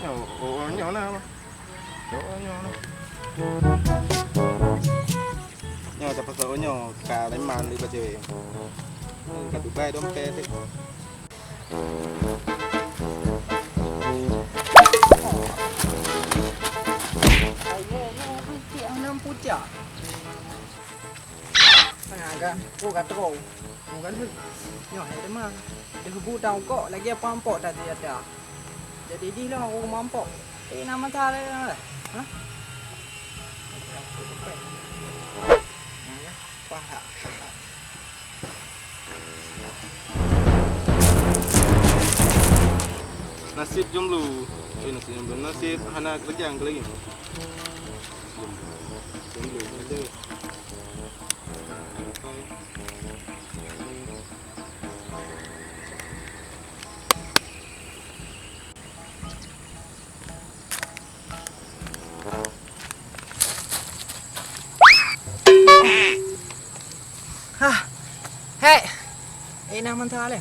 Nhỏ nào mà. Nhỏ nào. Nhỏ dapat tahu nhỏ cả đánh màn đi bây giờ. Cả tụi bay dompet đấy. Ang nang putya. Aga, ko katro. Ko kan nyo hay mah. Dia bu tau kok lagi apa ampok tadi ada. Jadi di lah aku mampok. Nama tare lah. Ha? Paha. Nasib jomblo. Nasib jomblo. Nasib anak kerja lagi. Jomblo aja. Hei. Nama tare.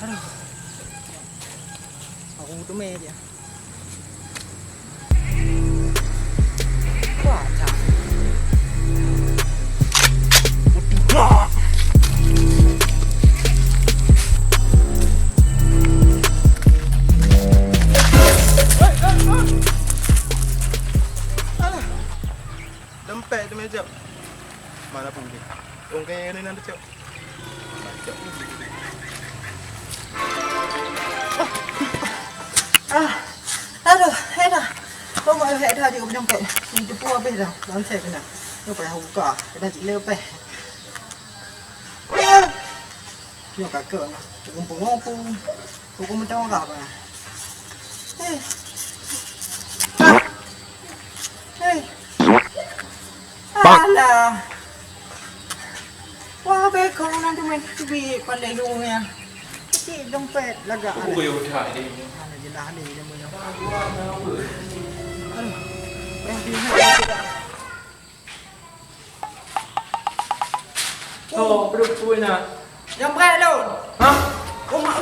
Aduh. Aku butuh media. Wah, cak. Butuh. Dompet tu meja. Mana pun dia. Orang kaya ni nanti cok. Cok. Aduh, edah. Kau mau edah dia punya dompet. Ini tu apa dah? Lancet kena. Kau payah buka. Kena cik lepas. Kau kakak. Kumpul-kumpul. Kau macam apa? Hei. Alah. Wah, bekau nanti main TV pandai lunya. Cik dompet lagak. Aku boleh udah ini. Mana jelah ni dia punya. Aduh. Dia tidak. Oh, perut tu nak. Dompet lu. Hah? Oh, mak.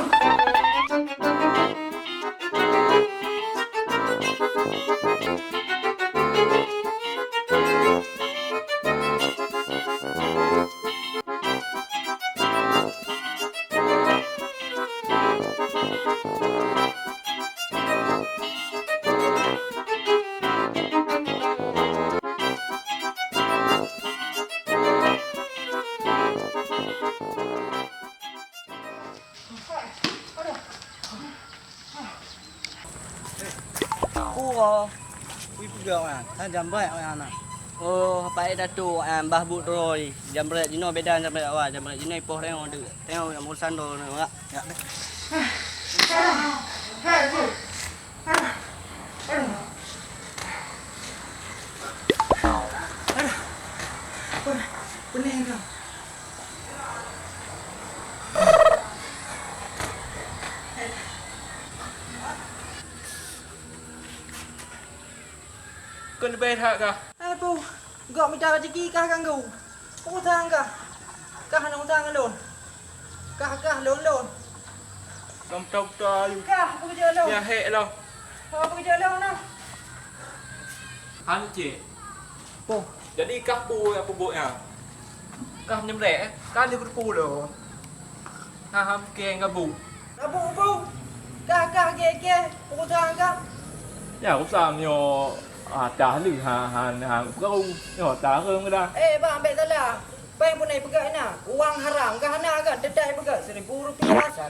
Kui pegang kan. Kan jambret orang anak. Oh, pai dah tu bah but roy. Jambret jino beda jambret awak. Jambret jino ipoh tengok tu. Tengok yang urusan tu nak. Ya. Pening kau. Kau lebih tak kah? Aduh, gak minta rezeki kah kan kau? Hutang kah? Kah nak hutang lon? Kah lon? Kau tahu you. Kah bekerja lon? Ya hek lah. Kau bekerja lon lah. Han cik. Po, Jadi kah pu apa buatnya? Kah nyemrek? Kah dia berpu lo. Ham keng gabu. abu. Kah ke hutang kah? Ya, aku samyo trả lử hàng kau nhỏ trả hơn cái đó. Bang ambil salah. Bang pun naik pegang nak. Uang haram kah nak kan? Dedai pegang RM1,000,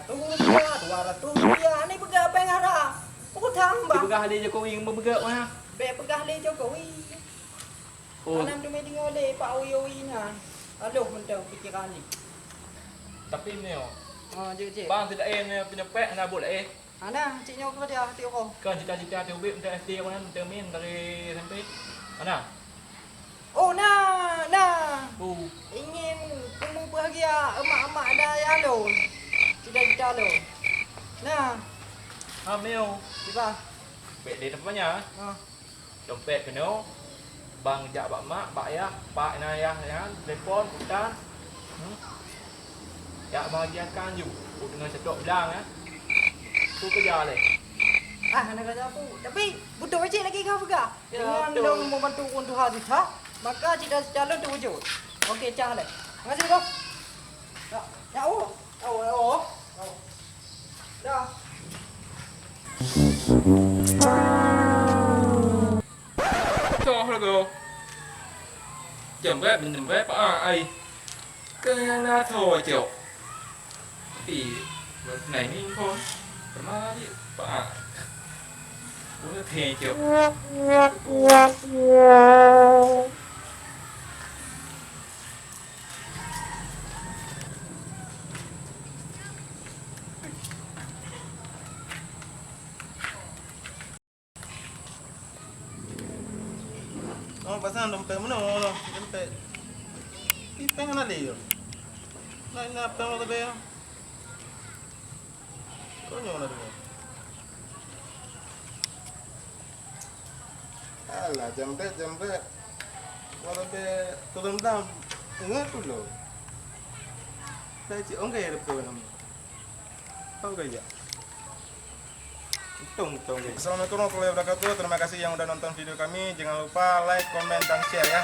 RM100, RM200. Ni pegang bang haram. Hutang Thì bang. bữa đi cho cô yên bữa gỡ ha. Bang pegang le Jokowi. Oh, Anam tu meeting oleh Pak Owi na. Aduh, mentang pikiran ni. tapi ni oh. Cik. Bang tidak punya pek nak buat Ana, cik nyo kerja hati aku. Kan cita-cita tu ubik untuk SD kau nanti min dari SMP. Mana? Oh, nah. Bu. Ingin penuh bahagia emak-emak ada yang lo. Cita-cita lo. Nah, Meo. tiba. Bek dia tempatnya. Dompet kena. Bang jak bak mak, bak ayah, pak ayah ya, telefon, hutan. Ya bahagiakan you. Dengan sedok bilang ya. Tu kerja leh. Nak kata apa? Tapi butuh wajib lagi kau pegang. Ya, Dengan betul. dong membantu untuk hadis, ha? Maka cita calon terwujud. Okey, cang le. Terima kasih kau. Ya, oh. Dah. Cho là go. Chậm vẽ bình vẽ ba ai. Cái na thôi chịu. Thì này mình thôi. Mà đi ba. Uống thề chịu. Oh, pasang dompet mana no? Dompet. Ipeng na liyo. Na apa mo tabi ya? Konyo na dulu. Alah, jempet. Kalau be turun dam, enggak tu lo. Saya cik orang kaya depan kamu. Tahu gak ya? Hitung. Assalamualaikum warahmatullahi wabarakatuh. Terima kasih yang udah nonton video kami. Jangan lupa like, comment, dan share ya.